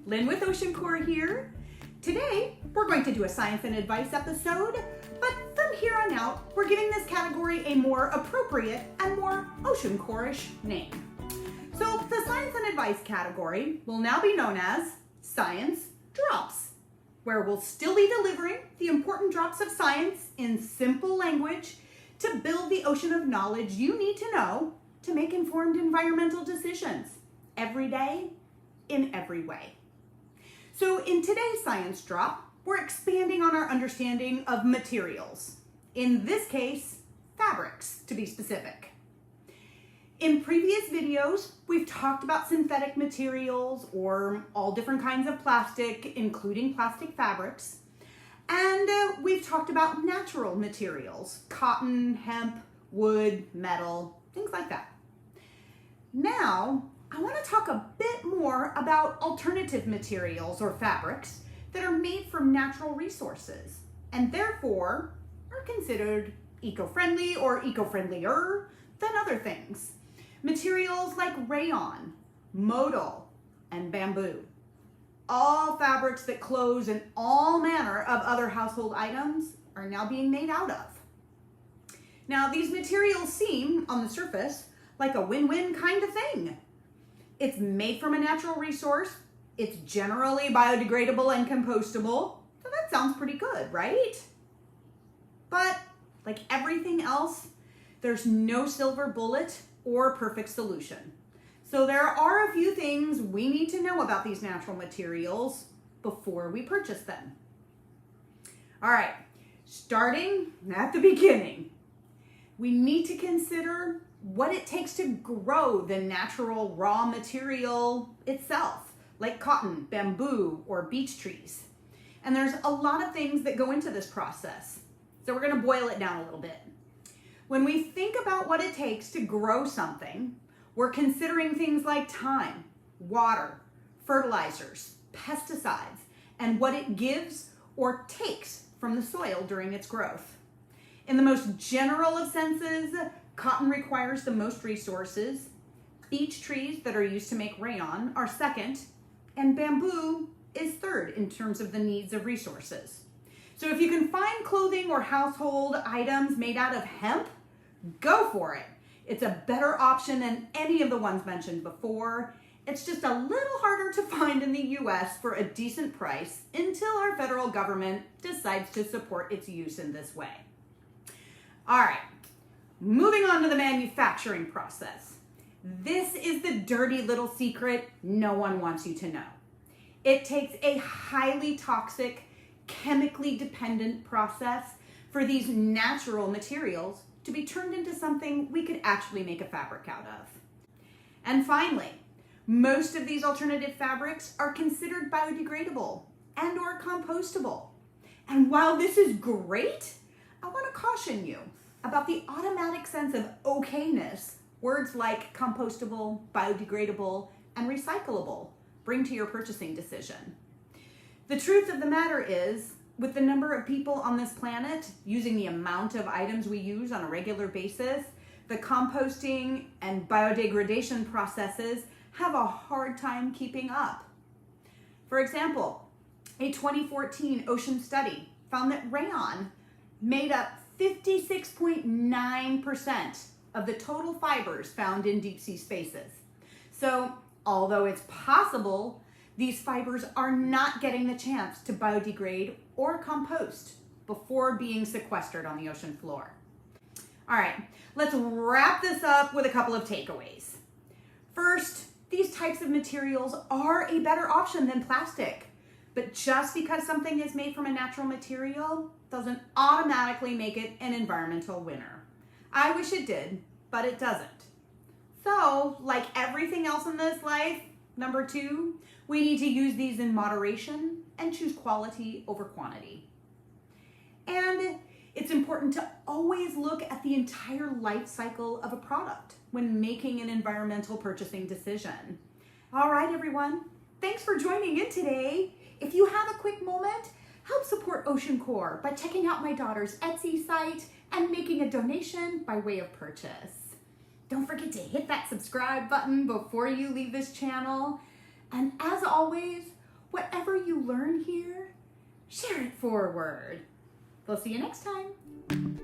Lynn with OceanCore here. Today, we're going to do a science and advice episode, but from here on out, we're giving this category a more appropriate and more OceanCore-ish name. So the science and advice category will now be known as Science Drops, where we'll still be delivering the important drops of science in simple language to build the ocean of knowledge you need to know to make informed environmental decisions every day, in every way. So in today's science drop, we're expanding on our understanding of materials. In this case, fabrics, to be specific. In previous videos, we've talked about synthetic materials or all different kinds of plastic, including plastic fabrics. And we've talked about natural materials, cotton, hemp, wood, metal, things like that. Now, I want to talk a bit more about alternative materials or fabrics that are made from natural resources and therefore are considered eco-friendly or eco-friendlier than other things. Materials like rayon, modal, and bamboo. All fabrics that clothes and all manner of other household items are now being made out of. Now, these materials seem, on the surface, like a win-win kind of thing. It's made from a natural resource, it's generally biodegradable and compostable, so that sounds pretty good, right? But, like everything else, there's no silver bullet or perfect solution. So there are a few things we need to know about these natural materials before we purchase them. All right, starting at the beginning, we need to consider what it takes to grow the natural raw material itself, like cotton, bamboo, or beech trees. And there's a lot of things that go into this process. So we're gonna boil it down a little bit. When we think about what it takes to grow something, we're considering things like time, water, fertilizers, pesticides, and what it gives or takes from the soil during its growth. In the most general of senses, cotton requires the most resources, beech trees that are used to make rayon are second, and bamboo is third in terms of the needs of resources. So if you can find clothing or household items made out of hemp, go for it. It's a better option than any of the ones mentioned before. It's just a little harder to find in the US for a decent price until our federal government decides to support its use in this way. All right, moving on to the manufacturing process. This is the dirty little secret no one wants you to know. It takes a highly toxic, chemically dependent process for these natural materials to be turned into something we could actually make a fabric out of. And finally, most of these alternative fabrics are considered biodegradable and or compostable. And while this is great, I want to caution you about the automatic sense of okayness words like compostable, biodegradable, and recyclable bring to your purchasing decision. The truth of the matter is, with the number of people on this planet using the amount of items we use on a regular basis, the composting and biodegradation processes have a hard time keeping up. For example, a 2014 ocean study found that rayon made up 56.9% of the total fibers found in deep sea spaces. So, although it's possible, these fibers are not getting the chance to biodegrade or compost before being sequestered on the ocean floor. All right, let's wrap this up with a couple of takeaways. First, these types of materials are a better option than plastic, but just because something is made from a natural material doesn't automatically make it an environmental winner. I wish it did, but it doesn't. So, like everything else in this life, number 2, we need to use these in moderation and choose quality over quantity. And it's important to always look at the entire life cycle of a product when making an environmental purchasing decision. All right, everyone, thanks for joining in today. If you have a quick moment, help support OceanCore by checking out my daughter's Etsy site and making a donation by way of purchase. Don't forget to hit that subscribe button before you leave this channel. And as always, whatever you learn here, share it forward. We'll see you next time.